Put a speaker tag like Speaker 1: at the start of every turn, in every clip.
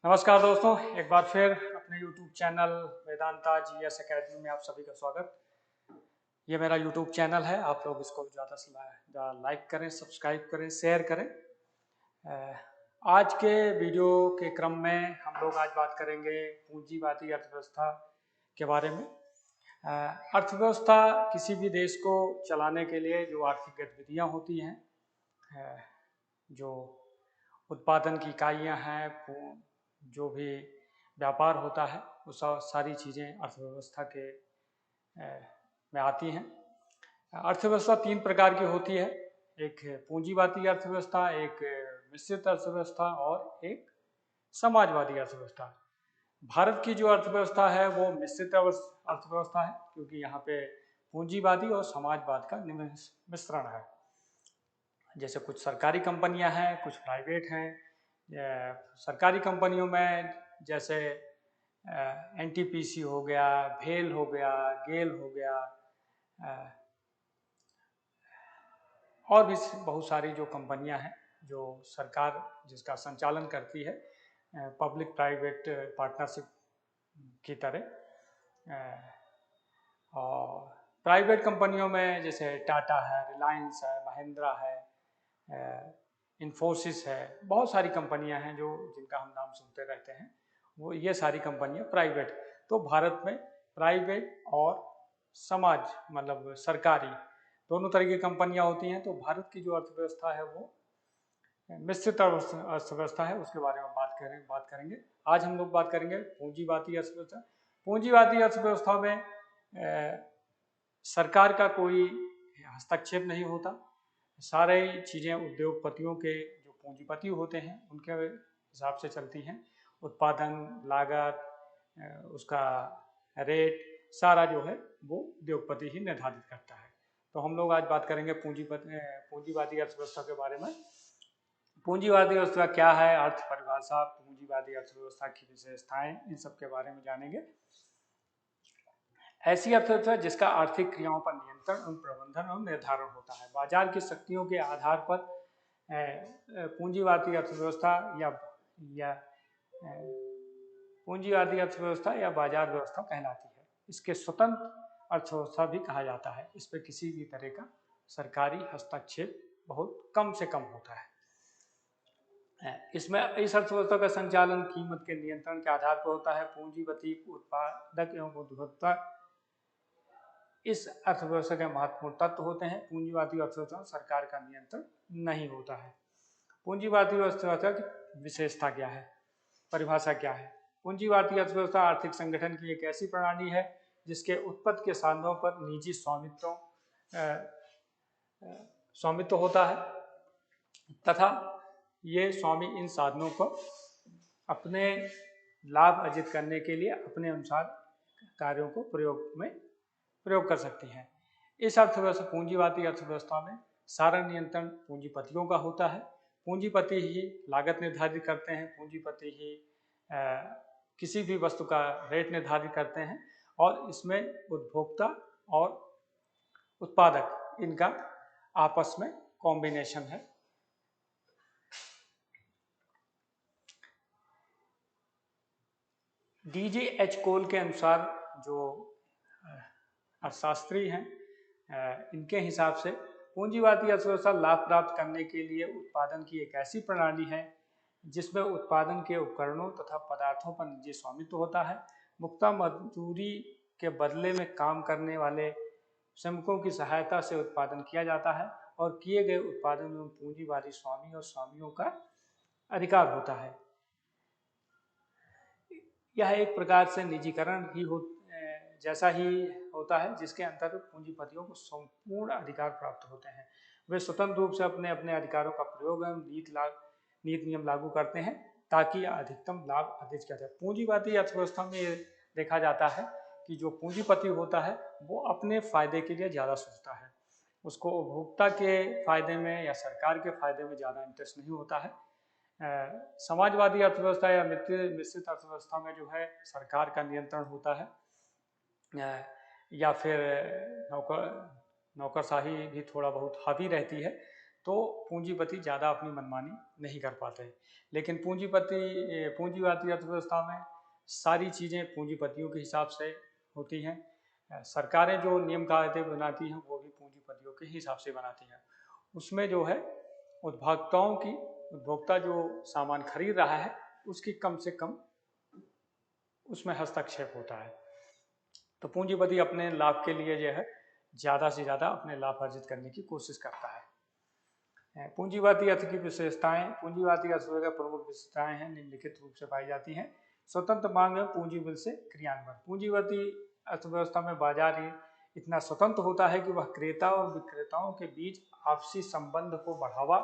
Speaker 1: नमस्कार दोस्तों, एक बार फिर अपने YouTube channel Vedanta GS academy में आप सभी का स्वागत। ये मेरा YouTube चैनल है, आप लोग इसको ज़्यादा से ज़्यादा लाइक करें, सब्सक्राइब करें, शेयर करें। आज के वीडियो के क्रम में हम लोग आज बात करेंगे पूंजीवादी अर्थव्यवस्था के बारे में। अर्थव्यवस्था किसी भी देश को चलाने के लिए जो आर्थिक गतिविधियाँ होती हैं, जो उत्पादन की इकाइयाँ हैं, जो भी व्यापार होता है, वो सारी चीज़ें अर्थव्यवस्था के में आती हैं। अर्थव्यवस्था तीन प्रकार की होती है, एक पूंजीवादी अर्थव्यवस्था, एक मिश्रित अर्थव्यवस्था और एक समाजवादी अर्थव्यवस्था। भारत की जो अर्थव्यवस्था है वो मिश्रित अर्थव्यवस्था है, क्योंकि यहाँ पे पूंजीवादी और समाजवाद का मिश्रण है। जैसे कुछ सरकारी कंपनियां हैं, कुछ प्राइवेट हैं। सरकारी कंपनियों में जैसे एनटीपीसी हो गया, भेल हो गया, गेल हो गया, और भी बहुत सारी जो कंपनियां हैं जो सरकार जिसका संचालन करती है, पब्लिक प्राइवेट पार्टनरशिप की तरह। और प्राइवेट कंपनियों में जैसे टाटा है, रिलायंस है, महिंद्रा है, इन्फोसिस है, बहुत सारी कंपनियां हैं जो जिनका हम नाम सुनते रहते हैं। वो ये सारी कंपनियां प्राइवेट। तो भारत में प्राइवेट और समाज मतलब सरकारी दोनों तरह की कंपनियां होती हैं। तो भारत की जो अर्थव्यवस्था है वो मिश्रित अर्थव्यवस्था है, उसके बारे में बात करेंगे। आज हम लोग बात करेंगे पूंजीवादी अर्थव्यवस्था। पूंजीवादी अर्थव्यवस्था में सरकार का कोई हस्तक्षेप नहीं होता। सारे चीज़ें उद्योगपतियों के जो पूंजीपति होते हैं उनके हिसाब से चलती हैं। उत्पादन, लागत, उसका रेट सारा जो है वो उद्योगपति ही निर्धारित करता है। तो हम लोग आज बात करेंगे पूंजीवादी अर्थव्यवस्था के बारे में। पूंजीवादी अर्थव्यवस्था क्या है, अर्थ परिभाषा, पूंजीवादी अर्थव्यवस्था की विशेषताएं, इन सब के बारे में जानेंगे। ऐसी अर्थव्यवस्था जिसका आर्थिक क्रियाओं पर नियंत्रण और प्रबंधन और निर्धारण होता है। बाजार की शक्तियों के आधार पर पूंजीवादी अर्थव्यवस्था या पूंजीवादी अर्थव्यवस्था या बाजार व्यवस्था कहलाती है। इसके स्वतंत्र अर्थव्यवस्था भी कहा जाता है। इस पर किसी भी तरह का सरकारी हस्तक्षेप बहुत कम से कम होता है। इसमें इस अर्थव्यवस्था का संचालन कीमत के नियंत्रण के आधार पर होता है। पूंजीपति, उत्पादक एवं उपभोक्ता इस अर्थव्यवस्था के महत्वपूर्ण तत्व होते हैं। पूंजीवादी अर्थव्यवस्था में सरकार का नियंत्रण नहीं होता है। पूंजीवादी अर्थव्यवस्था की विशेषता क्या है, परिभाषा क्या है? पूंजीवादी अर्थव्यवस्था आर्थिक संगठन की एक ऐसी प्रणाली है जिसके उत्पत्ति के साधनों पर निजी स्वामित्व होता है तथा ये स्वामी इन साधनों को अपने लाभ अर्जित करने के लिए अपने अनुसार कार्यों को प्रयोग कर सकती हैं। इस अर्थव्यवस्था पूंजीवादी अर्थव्यवस्था में सारा नियंत्रण पूंजीपतियों का होता है। पूंजीपति ही लागत निर्धारित करते हैं, पूंजीपति ही किसी भी वस्तु का रेट निर्धारित करते हैं, और इसमें उपभोक्ता और उत्पादक इनका आपस में कॉम्बिनेशन है। डीजे एच कोल के अनुसार, जो अर्थशास्त्री हैं, इनके हिसाब से पूंजीवादी अर्थव्यवस्था लाभ प्राप्त करने के लिए उत्पादन की एक ऐसी प्रणाली है जिसमें उत्पादन के उपकरणों तथा पदार्थों पर निजी स्वामित्व होता है। मुफ्त मजदूरी के बदले में काम करने वाले श्रमिकों की सहायता से उत्पादन किया जाता है और किए गए उत्पादन में पूंजीवादी स्वामी और स्वामियों का अधिकार होता है। यह एक प्रकार से निजीकरण ही जैसा ही होता है, जिसके अंतर्गत पूंजीपतियों को संपूर्ण अधिकार प्राप्त होते हैं। वे स्वतंत्र रूप से अपने अपने अधिकारों का प्रयोग एवं नीति नियम लागू करते हैं ताकि अधिकतम लाभ अर्जित किया जाए। पूंजीवादी अर्थव्यवस्था में देखा जाता है कि जो पूंजीपति होता है वो अपने फायदे के लिए ज़्यादा सोचता है। उसको उपभोक्ता के फायदे में या सरकार के फायदे में ज़्यादा इंटरेस्ट नहीं होता है। समाजवादी अर्थव्यवस्था या मिश्रित अर्थव्यवस्था में जो है सरकार का नियंत्रण होता है, या फिर नौकरशाही भी थोड़ा बहुत हावी रहती है। तो पूंजीपति ज़्यादा अपनी मनमानी नहीं कर पाते हैं। लेकिन पूंजीवादी अर्थव्यवस्था में सारी चीज़ें पूंजीपतियों के हिसाब से होती हैं। सरकारें जो नियम कायदे बनाती हैं वो भी पूंजीपतियों के हिसाब से बनाती हैं। उसमें जो है उपभोक्ता जो सामान खरीद रहा है उसकी कम से कम उसमें हस्तक्षेप होता है। तो पूंजीपति अपने लाभ के लिए जो है ज़्यादा से ज़्यादा अपने लाभ अर्जित करने की कोशिश करता है। पूंजीवादी अर्थ की विशेषताएं, पूंजीवादी अर्थव्यवस्था की प्रमुख विशेषताएं हैं निम्नलिखित रूप से पाई जाती हैं। स्वतंत्र मांग में पूंजी बल से क्रियान्वयन। पूंजीवादी अर्थव्यवस्था में बाजार ही इतना स्वतंत्र होता है कि वह क्रेता और विक्रेताओं के बीच आपसी संबंध को बढ़ावा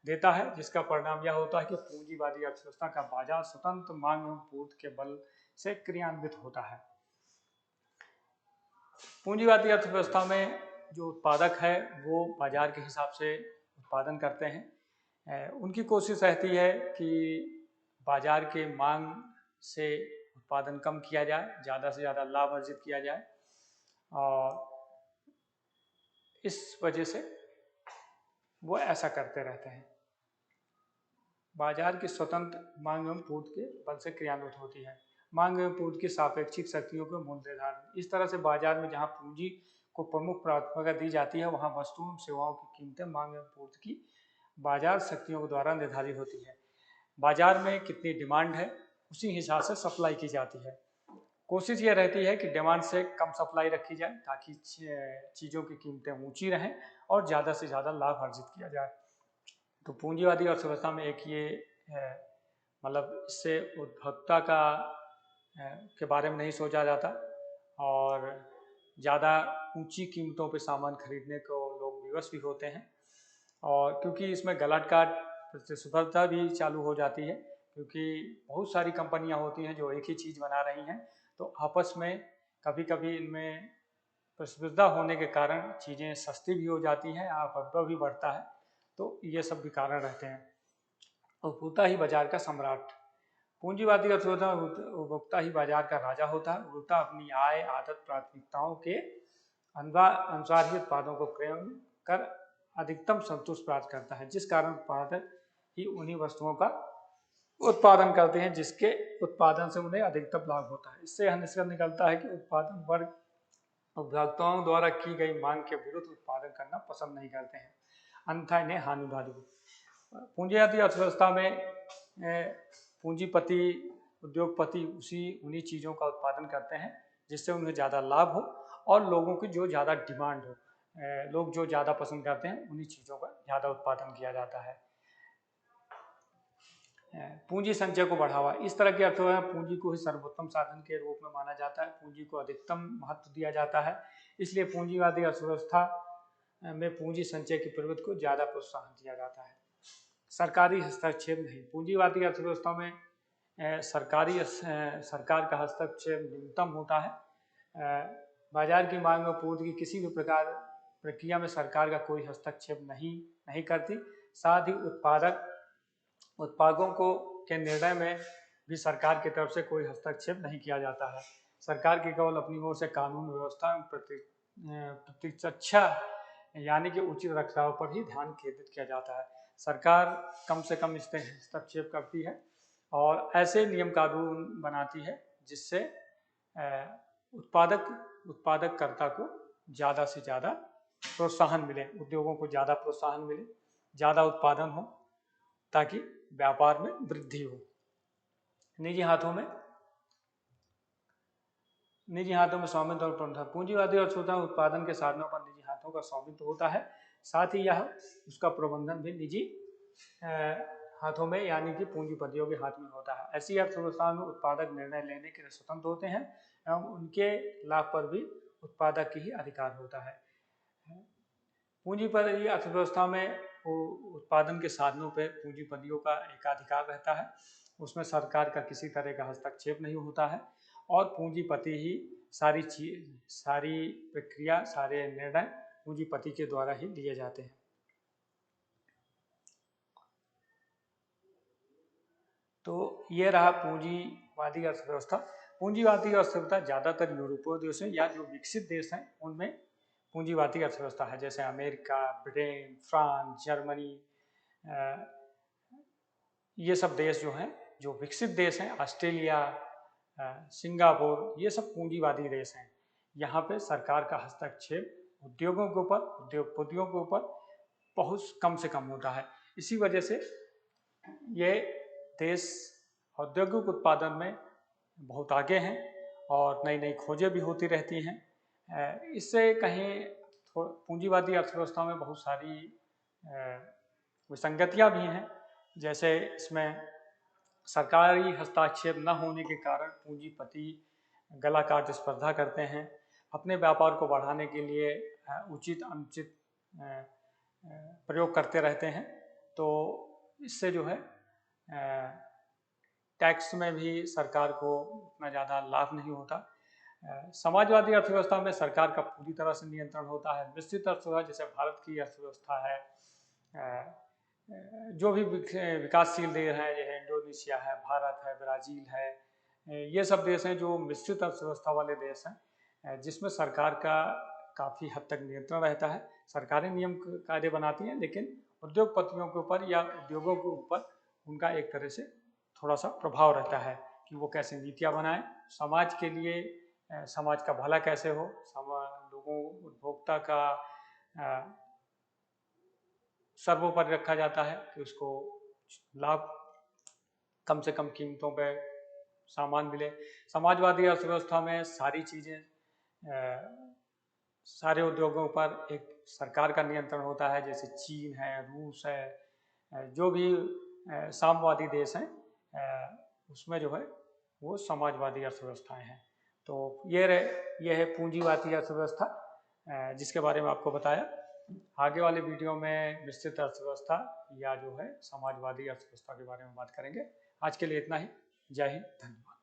Speaker 1: देता है, जिसका परिणाम यह होता है कि पूंजीवादी अर्थव्यवस्था का बाजार स्वतंत्र मांग एवं पूर्ति के बल से क्रियान्वित होता है। पूंजीवादी अर्थव्यवस्था में जो उत्पादक है वो बाजार के हिसाब से उत्पादन करते हैं। उनकी कोशिश रहती है कि बाजार के मांग से उत्पादन कम किया जाए, ज़्यादा से ज़्यादा लाभ अर्जित किया जाए, और इस वजह से वो ऐसा करते रहते हैं। बाजार की स्वतंत्र मांग एवं पूर्ति के बल से क्रियान्वित होती है। मांग एवं पूर्ति की सापेक्षिक शक्तियों के मूल्य निर्धारण। इस तरह से बाजार में जहां पूंजी को प्रमुख प्राथमिकता दी जाती है वहां वस्तुओं एवं सेवाओं की कीमतें मांग एवं पूर्ति की बाजार शक्तियों के द्वारा निर्धारित होती है। बाजार में कितनी डिमांड है उसी हिसाब से सप्लाई की जाती है। कोशिश ये रहती है कि डिमांड से कम सप्लाई रखी जाए ताकि चीज़ों की कीमतें ऊंची रहें और ज़्यादा से ज़्यादा लाभ अर्जित किया जाए। तो पूंजीवादी अर्थव्यवस्था में एक ये मतलब इससे उपभोक्ता के बारे में नहीं सोचा जाता और ज़्यादा ऊंची कीमतों पे सामान खरीदने को लोग विवश भी होते हैं। और क्योंकि इसमें गलत काट प्रतिस्पर्धा भी चालू हो जाती है, क्योंकि बहुत सारी कंपनियां होती हैं जो एक ही चीज़ बना रही हैं, तो आपस में कभी कभी इनमें प्रतिस्पर्धा होने के कारण चीज़ें सस्ती भी हो जाती हैं, अपव्यय भी बढ़ता है। तो ये सब भी कारण रहते हैं। उपभोक्ता ही बाजार का सम्राट। पूंजीवादी अर्थव्यवस्था उपभोक्ता ही बाजार का राजा होता है। उपभोक्ता अपनी आय, आदत, प्राथमिकताओं के अनुसार ही उत्पादों को क्रय कर अधिकतम संतुष्ट प्राप्त करता है, जिस कारण उत्पादक ही उन्हीं वस्तुओं का उत्पादन करते हैं जिसके उत्पादन से उन्हें अधिकतम लाभ होता है। इससे यह निष्कर्ष निकलता है कि उत्पादन वर्ग उपभोक्ताओं द्वारा की गई मांग के विरुद्ध उत्पादन करना पसंद नहीं करते हैं, अन्यथा इन्हें हानिभारी। पूंजीवादी अर्थव्यवस्था में पूंजीपति उद्योगपति उन्हीं चीज़ों का उत्पादन करते हैं जिससे उन्हें ज़्यादा लाभ हो और लोगों की जो ज़्यादा डिमांड हो, लोग जो ज़्यादा पसंद करते हैं उन्हीं चीज़ों का ज़्यादा उत्पादन किया जाता है। पूंजी संचय को बढ़ावा। इस तरह की अर्थव्यवस्था पूंजी को ही सर्वोत्तम साधन के रूप में माना जाता है। पूंजी को अधिकतम महत्व दिया जाता है, इसलिए पूंजीवादी अर्थव्यवस्था में पूंजी संचय की प्रवृत्ति को ज़्यादा प्रोत्साहन दिया जाता है। सरकारी हस्तक्षेप नहीं। पूंजीवादी अर्थव्यवस्था में सरकार का हस्तक्षेप न्यूनतम होता है। बाजार की मांग और पूर्ति की किसी भी प्रकार प्रक्रिया में सरकार का कोई हस्तक्षेप नहीं करती। साथ ही उत्पादकों के निर्णय में भी सरकार की तरफ से कोई हस्तक्षेप नहीं किया जाता है। सरकार की केवल अपनी ओर से कानून व्यवस्था प्रत्यक्षा यानी कि उचित रखरखाव पर ही ध्यान केंद्रित किया जाता है। सरकार कम से कम इसमें हस्तक्षेप करती है और ऐसे नियम कानून बनाती है जिससे उत्पादककर्ता को ज़्यादा से ज़्यादा प्रोत्साहन मिले, उद्योगों को ज़्यादा प्रोत्साहन मिले, ज़्यादा उत्पादन हो ताकि व्यापार में वृद्धि हो। निजी हाथों में स्वामित्व और प्रबंधन। पूंजीवादी अर्थव्यवस्था उत्पादन के साधनों पर निजी हाथों का स्वामित्व होता है, साथ ही यह उसका प्रबंधन भी निजी हाथों में यानी कि पूंजीपतियों के हाथ में होता है। ऐसी अर्थव्यवस्था में उत्पादक निर्णय लेने के लिए स्वतंत्र होते हैं एवं उनके लाभ पर भी उत्पादक की ही अधिकार होता है। पूंजीपति अर्थव्यवस्था में उत्पादन के साधनों पर पूंजीपतियों का एकाधिकार रहता है, उसमें सरकार का किसी तरह का हस्तक्षेप नहीं होता है और पूंजीपति ही सारी प्रक्रिया, सारे निर्णय पूंजीपति के द्वारा ही लिए जाते हैं। तो ये रहा पूंजीवादी अर्थव्यवस्था। पूंजीवादी अर्थव्यवस्था ज़्यादातर यूरोपीय देश हैं या जो विकसित देश हैं उनमें पूंजीवादी अर्थव्यवस्था है, जैसे अमेरिका, ब्रिटेन, फ्रांस, जर्मनी, ये सब देश जो हैं, जो विकसित देश हैं, ऑस्ट्रेलिया, सिंगापुर, ये सब पूंजीवादी देश हैं। यहाँ पे सरकार का हस्तक्षेप उद्योगों के ऊपर, उद्योगपतियों के ऊपर बहुत कम से कम होता है। इसी वजह से ये देश औद्योगिक उत्पादन में बहुत आगे हैं और नई नई खोजें भी होती रहती हैं। इससे कहीं पूंजीवादी अर्थव्यवस्था में बहुत सारी विसंगतियाँ भी हैं, जैसे इसमें सरकारी हस्तक्षेप न होने के कारण पूंजीपति गला काट स्पर्धा करते हैं, अपने व्यापार को बढ़ाने के लिए उचित अनुचित प्रयोग करते रहते हैं। तो इससे जो है टैक्स में भी सरकार को उतना ज़्यादा लाभ नहीं होता। समाजवादी अर्थव्यवस्था में सरकार का पूरी तरह से नियंत्रण होता है। मिश्रित अर्थव्यवस्था जैसे भारत की अर्थव्यवस्था है, जो भी विकासशील देश हैं, जैसे इंडोनेशिया है, भारत है, ब्राज़ील है, ये सब देश हैं जो मिश्रित अर्थव्यवस्था वाले देश हैं, जिसमें सरकार का काफ़ी हद तक नियंत्रण रहता है। सरकारें नियम कायदे बनाती हैं, लेकिन उद्योगपतियों के ऊपर या उद्योगों के ऊपर उनका एक तरह से थोड़ा सा प्रभाव रहता है कि वो कैसे नीतियाँ बनाएं, समाज के लिए, समाज का भला कैसे हो, लोगों उपभोक्ता का सर्वोपरि रखा जाता है कि उसको लाभ कम से कम कीमतों पे सामान मिले। समाजवादी अर्थव्यवस्था में सारी चीज़ें, सारे उद्योगों पर एक सरकार का नियंत्रण होता है, जैसे चीन है, रूस है, जो भी साम्यवादी देश हैं, उसमें जो है वो समाजवादी अर्थव्यवस्थाएं हैं। तो ये है पूंजीवादी अर्थव्यवस्था, जिसके बारे में आपको बताया। आगे वाले वीडियो में मिश्रित अर्थव्यवस्था या जो है समाजवादी अर्थव्यवस्था के बारे में बात करेंगे। आज के लिए इतना ही। जय हिंद, धन्यवाद।